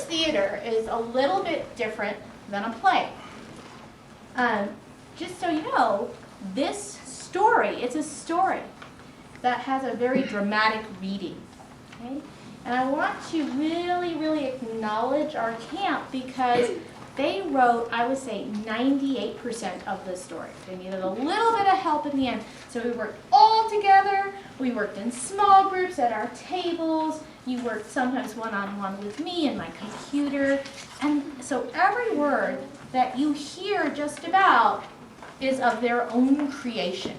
theater is a little bit different than a play. Just so you know, this story, it's a story that has a very dramatic reading. Okay? And I want to really, really acknowledge our camp because they wrote, I would say, 98% of the story. They needed a little bit of help in the end. So we worked all together. We worked in small groups at our tables. You worked sometimes one-on-one with me and my computer. And so every word that you hear just about is of their own creation.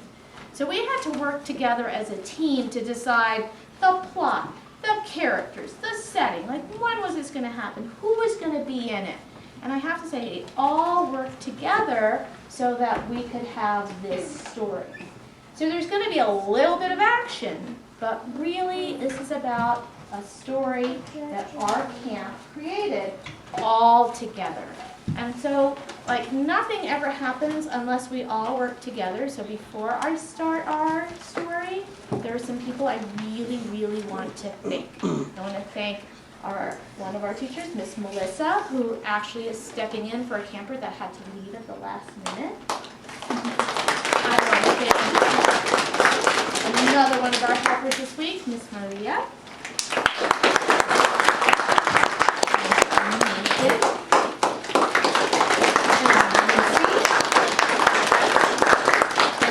So we had to work together as a team to decide the plot, the characters, the setting, like when was this going to happen, who was going to be in it. And I have to say, it all worked together so that we could have this story. So there's going to be a little bit of action, but really this is about a story that our camp created all together. And so, like, nothing ever happens unless we all work together. So before I start our story, there are some people I really, really want to thank. I want to thank one of our teachers, Miss Melissa, who actually is stepping in for a camper that had to leave at the last minute. I want to thank another one of our helpers this week, Miss Maria.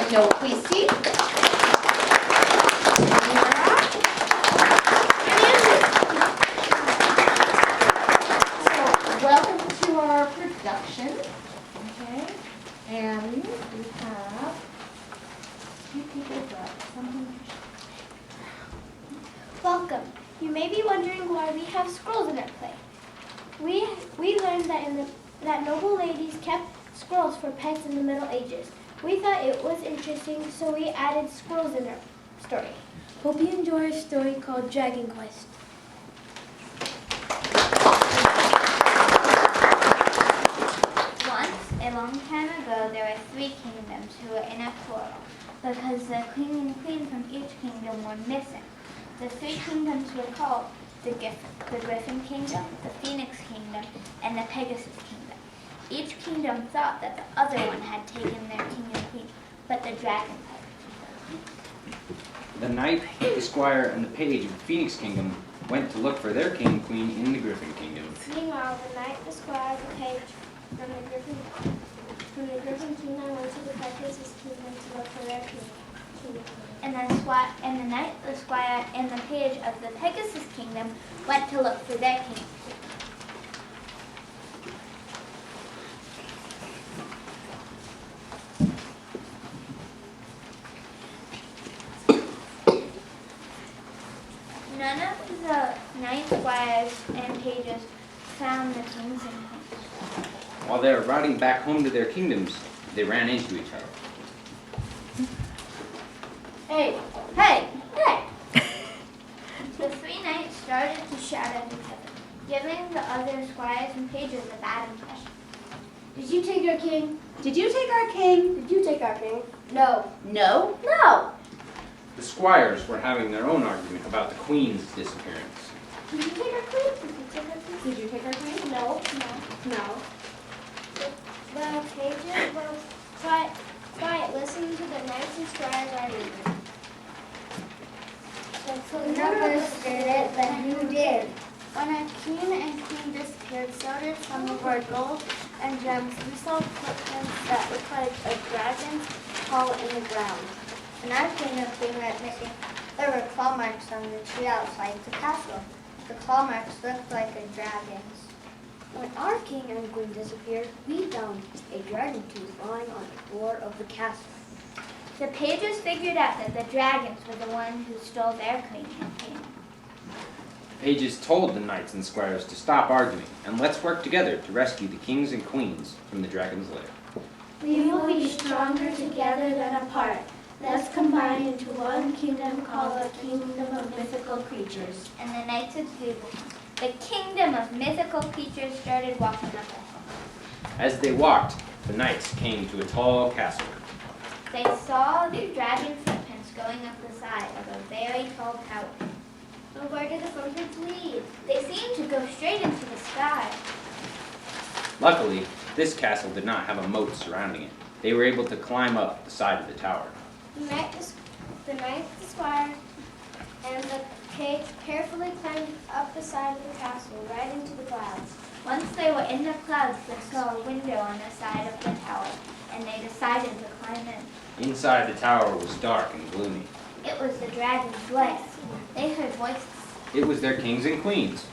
No, please see. Welcome to our production, okay? And we have two people got something. Welcome. You may be wondering why we have scrolls in our play. We learned that noble ladies kept scrolls for pets in the Middle Ages. We thought it was interesting, so we added scrolls in our story. Hope you enjoy a story called Dragon Quest. A long time ago, there were 3 kingdoms who were in a quarrel because the king and queen from each kingdom were missing. The 3 kingdoms were called the Griffin Kingdom, the Phoenix Kingdom, and the Pegasus Kingdom. Each kingdom thought that the other one had taken their king and queen, but the dragon had. The knight, the squire, and the page of the Phoenix Kingdom went to look for their king and queen in the Griffin Kingdom. Meanwhile, the knight, the squire, the page from the Griffin Kingdom went to the Pegasus Kingdom to look for their king. And the knight, the squire, and the page of the Pegasus Kingdom went to look for their king. None of the knights, squires, and pages found the kings and queens. While they were riding back home to their kingdoms, they ran into each other. Hey! The 3 knights started to shout at each other, giving the other squires and pages a bad impression. Did you take our king? Did you take our king? Did you take our king? No. No? No. The squires were having their own argument about the queen's disappearance. Did you take our queen? Did you take our king? No. The pages were quiet, listening to the knights and squires argument. None of us did it, but you did. When our king and queen disappeared, so did some of our gold and gems. We saw footprints that looked like a dragon's paw in the ground. When our king and queen went missing, there were claw marks on the tree outside the castle. The claw marks looked like a dragon's. When our king and queen disappeared, we found a dragon tooth lying on the floor of the castle. The pages figured out that the dragons were the one who stole their queen and king. The pages told the knights and squires to stop arguing, and let's work together to rescue the kings and queens from the dragon's lair. We will be stronger together than apart. Let's combine into one kingdom called the Kingdom of Mythical Creatures. And the knights agreed. The kingdom of mythical creatures started walking up ahead. As they walked, the knights came to a tall castle. They saw the dragon footprints going up the side of a very tall tower. But where did the footprints lead? They seemed to go straight into the sky. Luckily, this castle did not have a moat surrounding it. They were able to climb up the side of the tower. The knight, the squire, and the page carefully climbed up the side of the castle, right into the clouds. Once they were in the clouds, they saw a window on the side of the tower, and they decided to climb in. Inside the tower was dark and gloomy. It was the dragon's voice. They heard voices. It was their kings and queens.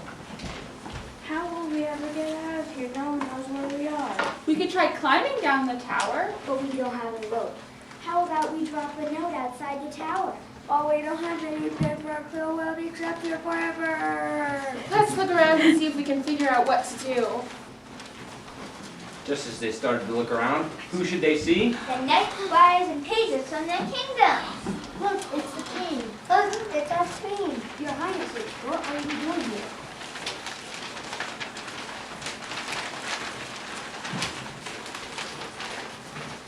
How will we ever get out of here? No one knows where we are. We could try climbing down the tower. But we don't have a rope. How about we drop a note outside the tower? Oh, we don't have any paper, so we'll be trapped here forever. Let's look around and see if we can figure out what to do. Just as they started to look around, who should they see? The knights, squires, and pages from their kingdom. Look, it's the king. Look, it's our queen. Your Highnesses, what are you doing here?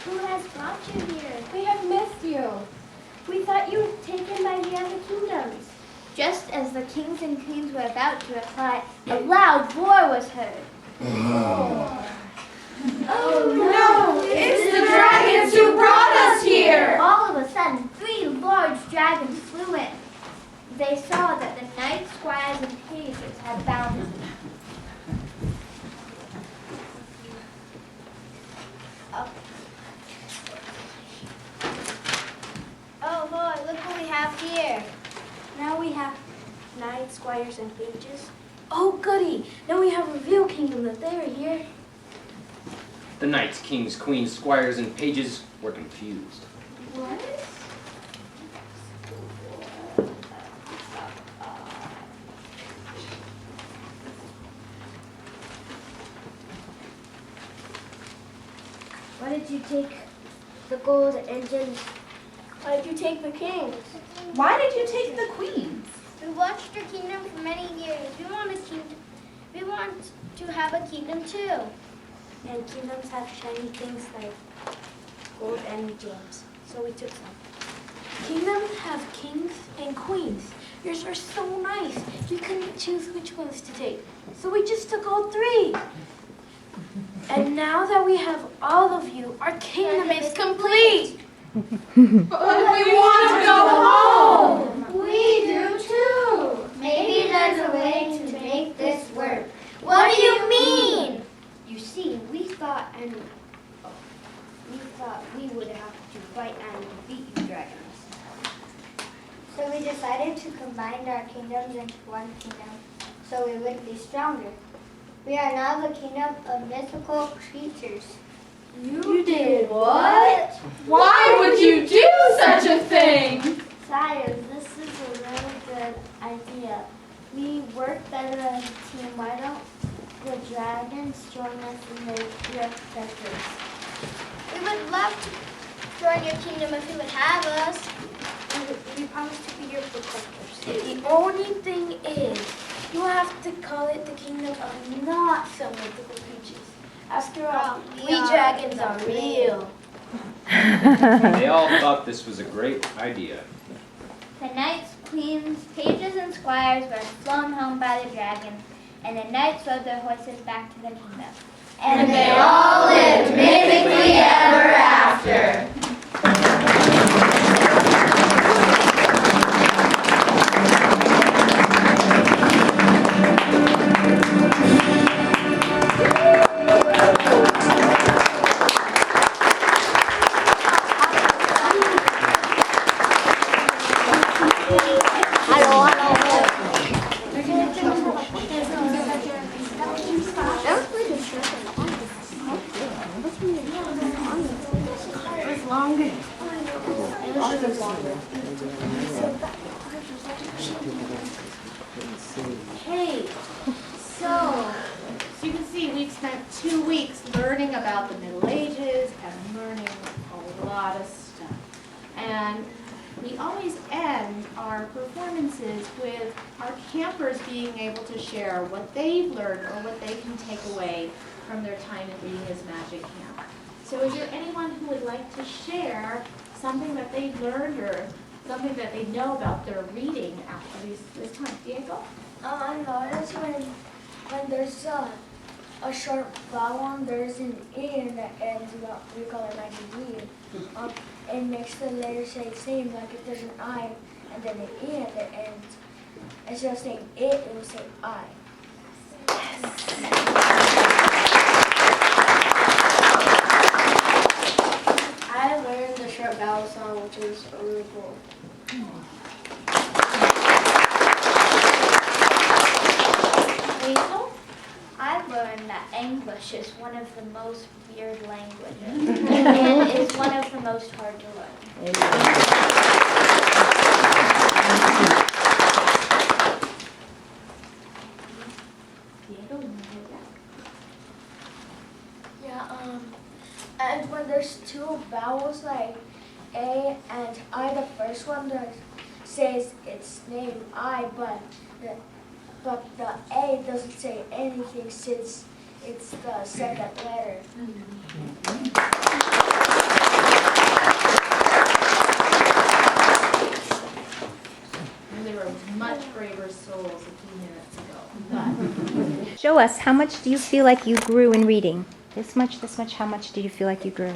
Who has brought you here? We have missed you. We thought you were taken by the other kingdoms. Just as the kings and queens were about to reply, a loud roar was heard. Oh no! It's the dragons who brought us here! All of a sudden, 3 large dragons flew in. They saw that the knights, squires, and pages had bound them. Oh, boy, look what we have here. Now we have knights, squires, and pages. Oh, goody. Now we have a real kingdom that they are here. The knights, kings, queens, squires, and pages were confused. What? Why did you take the gold engines? Why did you take the kings? Why did you take the queens? We watched your kingdom for many years. We want to have a kingdom too. And kingdoms have shiny things like gold and gems. So we took some. Kingdoms have kings and queens. Yours are so nice. We couldn't choose which ones to take. So we just took all 3. And now that we have all of you, our kingdom is complete. But we want to go home! We do too. Maybe there's a way to make this work. What do you mean? You see, we thought we would have to fight and defeat you dragons. So we decided to combine our kingdoms into one kingdom, so we would be stronger. We are now the kingdom of mythical creatures. You did what? Why would you do such a thing? Sire, this is a really good idea. We work better as a team. Why don't the dragons join us in their gift sectors? We would love to join your kingdom if you would have us. We promise to be your protectors. The only thing is, you have to call it the kingdom of not so mythical creatures. After all, we dragons are real. They all thought this was a great idea. The knights, queens, pages, and squires were flown home by the dragons, and the knights rode their horses back to the kingdom. And they all lived mythically ever after. Hey, so you can see we've spent 2 weeks learning about the Middle Ages and learning a lot of stuff. And we always end our performances with our campers being able to share what they've learned or what they can take away from their time at Reading is Magic Camp. So is there anyone who would like to share something that they've learned or something that they know about their reading after this time. Diego? I noticed when there's a short vowel, there's an E and that ends what we call it like an E. It makes the letter say same, like if there's an I and then an E at the end. Instead of saying it will say I. I learned the short vowel song, which is really cool. Hazel? I learned that English is one of the most weird languages and is one of the most hard to learn. Diego, you want to take that? Yeah, and when there's two vowels like A and I, the first one says its name I, but the A doesn't say anything since it's the second letter. And they were much braver souls a few minutes ago. But Show us, how much do you feel like you grew in reading? This much, how much did you feel like you grew?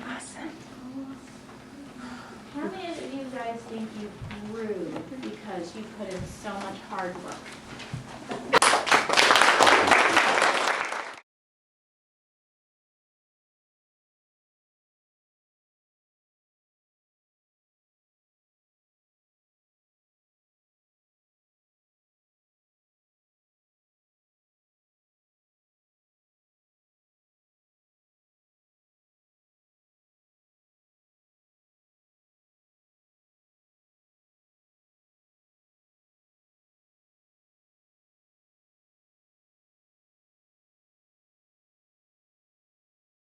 Awesome. how many of you guys think you grew because you put in so much hard work?